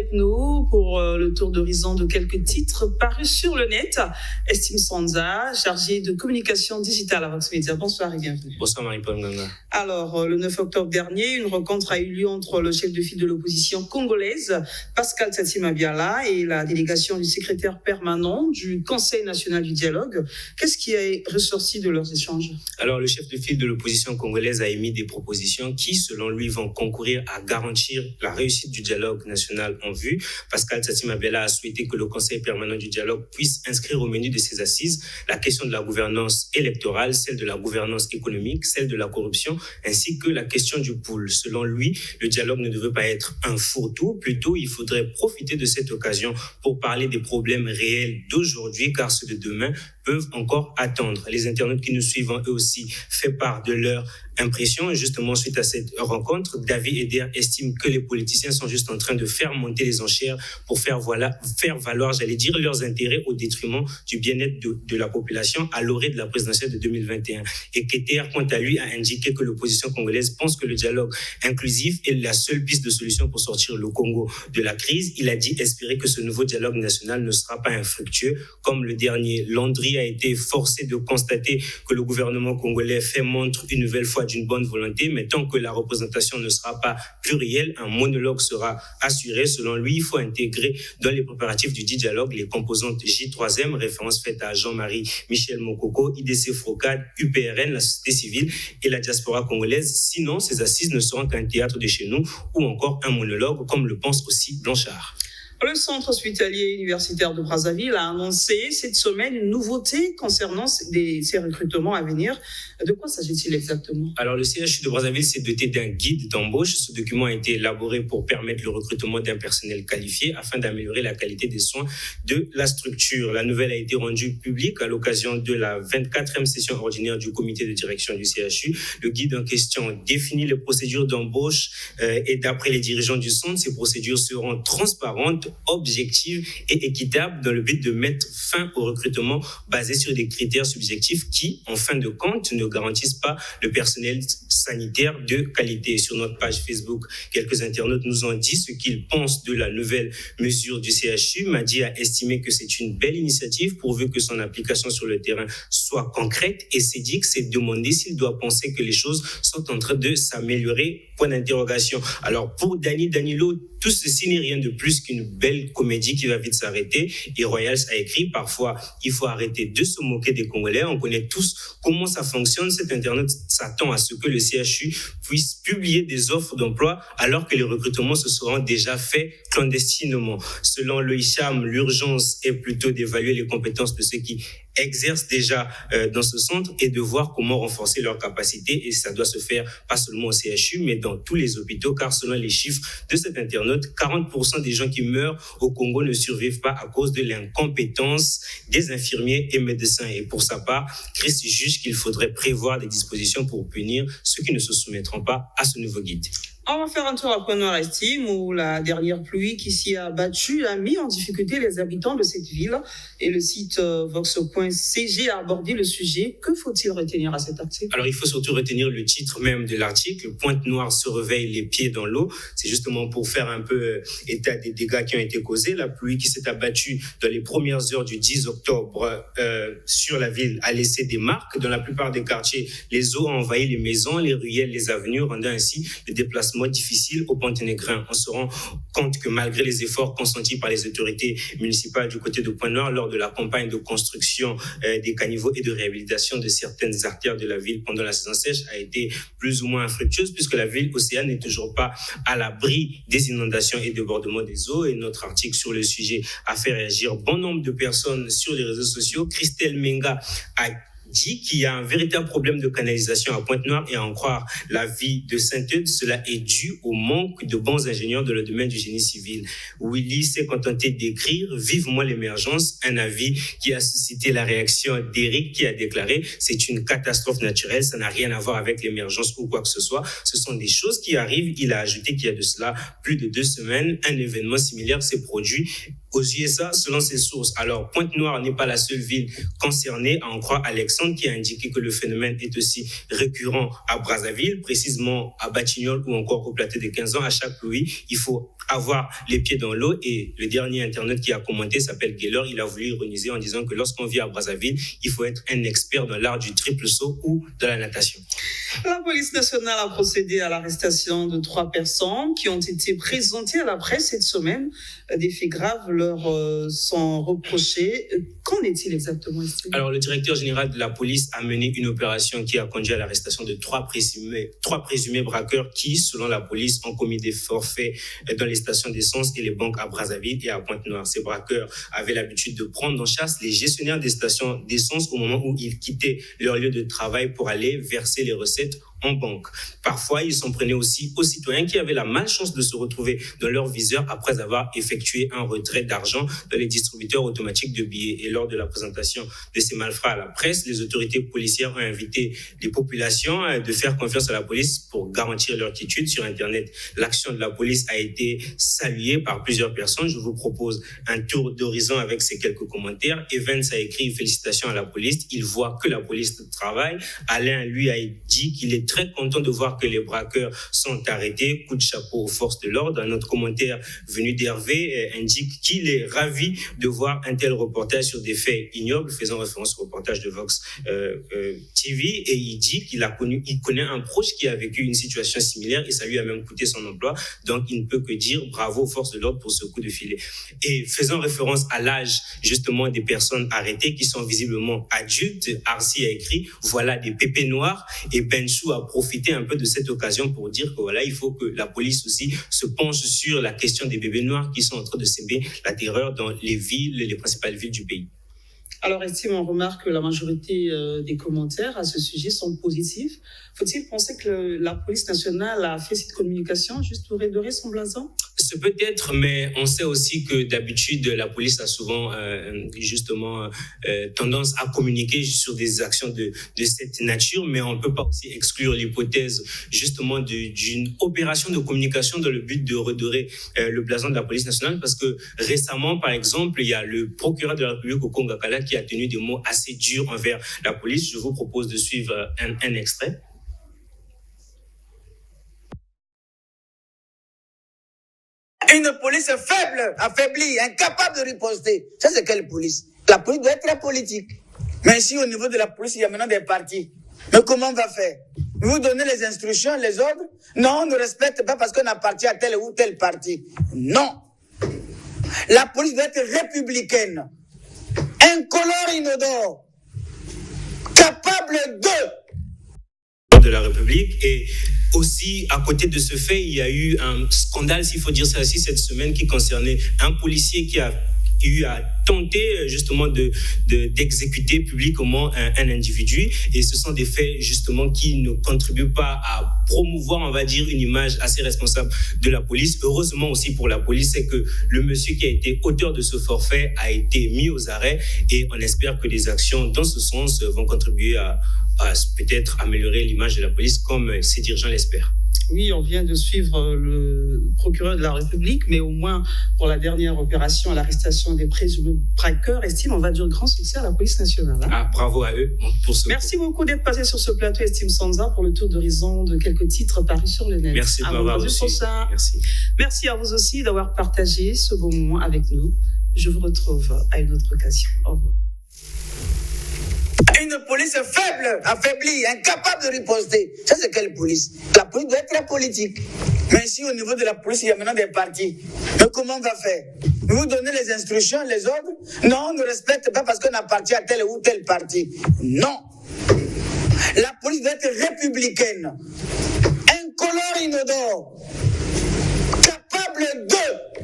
avec nous pour le tour d'horizon de quelques titres parus sur le net. Estime Sanza, chargée de communication digitale à Vox Media. Bonsoir et bienvenue. Bonsoir Marie-Paul Nganga. Alors, le 9 octobre dernier, une rencontre a eu lieu entre le chef de file de l'opposition congolaise, Pascal Tsatsi Mabiala, et la délégation du secrétaire permanent du Conseil national du dialogue. Qu'est-ce qui est ressorti de leurs échanges? Alors, le chef de file de l'opposition congolaise a émis des propositions qui, selon lui, vont concourir à garantir la réussite du dialogue national en vue. Pascal Tsatsi Mabiala a souhaité que le Conseil permanent du dialogue puisse inscrire au menu de ses assises la question de la gouvernance électorale, celle de la gouvernance économique, celle de la corruption, ainsi que la question du pool. Selon lui, le dialogue ne devrait pas être un fourre-tout, plutôt il faudrait profiter de cette occasion pour parler des problèmes réels d'aujourd'hui, car ceux de demain peuvent encore attendre. Les internautes qui nous suivent ont eux aussi fait part de leur impression. Justement, suite à cette rencontre, David Eder estime que les politiciens sont juste en train de faire monter les enchères pour faire valoir, leurs intérêts au détriment du bien-être de la population à l'orée de la présidentielle de 2021. Et Keter, quant à lui, a indiqué que l'opposition congolaise pense que le dialogue inclusif est la seule piste de solution pour sortir le Congo de la crise. Il a dit espérer que ce nouveau dialogue national ne sera pas infructueux comme le dernier. Landry a été forcé de constater que le gouvernement congolais fait montre une nouvelle fois d'une bonne volonté, mais tant que la représentation ne sera pas plurielle, un monologue sera assuré. Selon lui, il faut intégrer dans les préparatifs du dit dialogue les composantes J3M, référence faite à Jean-Marie Michel Mokoko, IDC Frocade, UPRN, la société civile et la diaspora congolaise. Sinon, ces assises ne seront qu'un théâtre de chez nous ou encore un monologue, comme le pense aussi Blanchard. Le centre hospitalier universitaire de Brazzaville a annoncé cette semaine une nouveauté concernant ces recrutements à venir. De quoi s'agit-il exactement? Alors, le CHU de Brazzaville s'est doté d'un guide d'embauche. Ce document a été élaboré pour permettre le recrutement d'un personnel qualifié afin d'améliorer la qualité des soins de la structure. La nouvelle a été rendue publique à l'occasion de la 24e session ordinaire du comité de direction du CHU. Le guide en question définit les procédures d'embauche et d'après les dirigeants du centre, ces procédures seront transparentes, objectives et équitables dans le but de mettre fin au recrutement basé sur des critères subjectifs qui, en fin de compte, ne garantissent pas le personnel sanitaire de qualité. Sur notre page Facebook, quelques internautes nous ont dit ce qu'ils pensent de la nouvelle mesure du CHU. Madi a estimé que c'est une belle initiative pourvu que son application sur le terrain soit concrète, et s'est dit que c'est demander s'il doit penser que les choses sont en train de s'améliorer. Point d'interrogation. Alors pour Danilo, tout ceci n'est rien de plus qu'une belle comédie qui va vite s'arrêter. Et Royals a écrit, parfois, il faut arrêter de se moquer des Congolais. On connaît tous comment ça fonctionne. Cet internaute s'attend à ce que le CHU puisse publier des offres d'emploi alors que les recrutements se seront déjà faits clandestinement. Selon le Hicham, l'urgence est plutôt d'évaluer les compétences de ceux qui exercent déjà dans ce centre et de voir comment renforcer leurs capacités. Et ça doit se faire pas seulement au CHU, mais dans tous les hôpitaux, car selon les chiffres de cet internaute, 40% des gens qui meurent au Congo ne survivent pas à cause de l'incompétence des infirmiers et médecins. Et pour sa part, Christ juge qu'il faudrait prévoir des dispositions pour punir ceux qui ne se soumettront pas à ce nouveau guide. On va faire un tour à Pointe-Noire-Estime où la dernière pluie qui s'y a battue a mis en difficulté les habitants de cette ville. Et le site vox.cg a abordé le sujet. Que faut-il retenir à cet article? Alors, il faut surtout retenir le titre même de l'article. Pointe-Noire se réveille les pieds dans l'eau. C'est justement pour faire un peu état des dégâts qui ont été causés. La pluie qui s'est abattue dans les premières heures du 10 octobre sur la ville a laissé des marques. Dans la plupart des quartiers, les eaux ont envahi les maisons, les ruelles, les avenues, rendant ainsi le déplacement difficile au Ponténégrin. On se rend compte que malgré les efforts consentis par les autorités municipales du côté de Pointe-Noire lors de la campagne de construction des caniveaux et de réhabilitation de certaines artères de la ville pendant la saison sèche a été plus ou moins infructueuse puisque la ville océane n'est toujours pas à l'abri des inondations et débordements des eaux. Et notre article sur le sujet a fait réagir bon nombre de personnes sur les réseaux sociaux. Christelle Menga a dit qu'il y a un véritable problème de canalisation à Pointe-Noire et à en croire l'avis de Saint-Eudes, cela est dû au manque de bons ingénieurs dans le domaine du génie civil. Willy s'est contenté d'écrire « Vivement l'émergence », un avis qui a suscité la réaction d'Éric qui a déclaré « C'est une catastrophe naturelle, ça n'a rien à voir avec l'émergence ou quoi que ce soit, ce sont des choses qui arrivent ». Il a ajouté qu'il y a de cela plus de 2 semaines, un événement similaire s'est produit aux USA selon ses sources. Alors, Pointe-Noire n'est pas la seule ville concernée, à en croire Alex récente qui a indiqué que le phénomène est aussi récurrent à Brazzaville, précisément à Batignolles ou encore au plateau des 15 ans. À chaque pluie, il faut avoir les pieds dans l'eau. Et le dernier internaute qui a commenté s'appelle Geller. Il a voulu ironiser en disant que lorsqu'on vit à Brazzaville, il faut être un expert dans l'art du triple saut ou de la natation. La police nationale a procédé à l'arrestation de 3 personnes qui ont été présentées à la presse cette semaine. Des faits graves leur sont reprochés. Qu'en est-il exactement, Estime ? Alors, le directeur général de la police a mené une opération qui a conduit à l'arrestation de 3 présumés braqueurs qui, selon la police, ont commis des forfaits dans les stations d'essence et les banques à Brazzaville et à Pointe-Noire. Ces braqueurs avaient l'habitude de prendre en chasse les gestionnaires des stations d'essence au moment où ils quittaient leur lieu de travail pour aller verser les recettes en banque. Parfois, ils s'en prenaient aussi aux citoyens qui avaient la malchance de se retrouver dans leur viseur après avoir effectué un retrait d'argent dans les distributeurs automatiques de billets. Et lors de la présentation de ces malfrats à la presse, les autorités policières ont invité les populations de faire confiance à la police pour garantir leur quiétude sur Internet. L'action de la police a été saluée par plusieurs personnes. Je vous propose un tour d'horizon avec ces quelques commentaires. Evans a écrit « Félicitations à la police ». Il voit que la police travaille. Alain, lui, a dit qu'il est très content de voir que les braqueurs sont arrêtés. Coup de chapeau aux forces de l'ordre. Un autre commentaire venu d'Hervé indique qu'il est ravi de voir un tel reportage sur des faits ignobles, faisant référence au reportage de Vox TV. Et il dit qu'il connaît un proche qui a vécu une situation similaire et ça lui a même coûté son emploi. Donc, il ne peut que dire bravo aux forces de l'ordre pour ce coup de filet. Et faisant référence à l'âge, justement, des personnes arrêtées qui sont visiblement adultes, Arsi a écrit « Voilà des pépés noirs » et Benchou a profité un peu de cette occasion pour dire que voilà, il faut que la police aussi se penche sur la question des bébés noirs qui sont en train de s'élever la terreur dans les principales villes du pays. Alors, Estime, on remarque que la majorité des commentaires à ce sujet sont positifs. Faut-il penser que la police nationale a fait cette communication juste pour redorer son blason ? Ce peut être, mais on sait aussi que d'habitude, la police a souvent tendance à communiquer sur des actions de cette nature, mais on ne peut pas aussi exclure l'hypothèse justement d'une opération de communication dans le but de redorer le blason de la police nationale, parce que récemment, par exemple, il y a le procureur de la République au Congo-Gakala qui a tenu des mots assez durs envers la police. Je vous propose de suivre un extrait. Une police faible, affaiblie, incapable de riposter. Ça, c'est quelle police? La police doit être très politique. Mais ici, au niveau de la police, il y a maintenant des partis. Mais comment on va faire? Vous donnez les instructions, les ordres? Non, on ne respecte pas parce qu'on appartient à tel ou tel parti. Non. La police doit être républicaine, incolore, inodore, capable de la République. Et aussi, à côté de ce fait, il y a eu un scandale, s'il faut dire ça ainsi, cette semaine qui concernait un policier qui a eu à tenter justement d'exécuter publiquement un individu. Et ce sont des faits justement qui ne contribuent pas à promouvoir, on va dire, une image assez responsable de la police. Heureusement aussi pour la police, c'est que le monsieur qui a été auteur de ce forfait a été mis aux arrêts et on espère que des actions dans ce sens vont contribuer à peut-être améliorer l'image de la police comme ses dirigeants l'espèrent. Oui, on vient de suivre le procureur de la République, mais au moins pour la dernière opération à l'arrestation des présumés braqueurs, Estime, on va dire grand succès à la police nationale. Hein. Ah, bravo à eux pour ce. Merci beaucoup d'être passé sur ce plateau, Estime Sanza, pour le tour d'horizon de quelques titres parus sur le net. Merci de m'avoir reçu. Merci. Merci à vous aussi d'avoir partagé ce beau moment avec nous. Je vous retrouve à une autre occasion. Au revoir. Une police faible, affaiblie, incapable de riposter. Ça, c'est quelle police? La police doit être très politique. Mais ici, au niveau de la police, il y a maintenant des partis. Mais comment on va faire? Vous donnez les instructions, les ordres? Non, on ne respecte pas parce qu'on appartient à tel ou tel parti. Non. La police doit être républicaine, incolore, inodore, capable de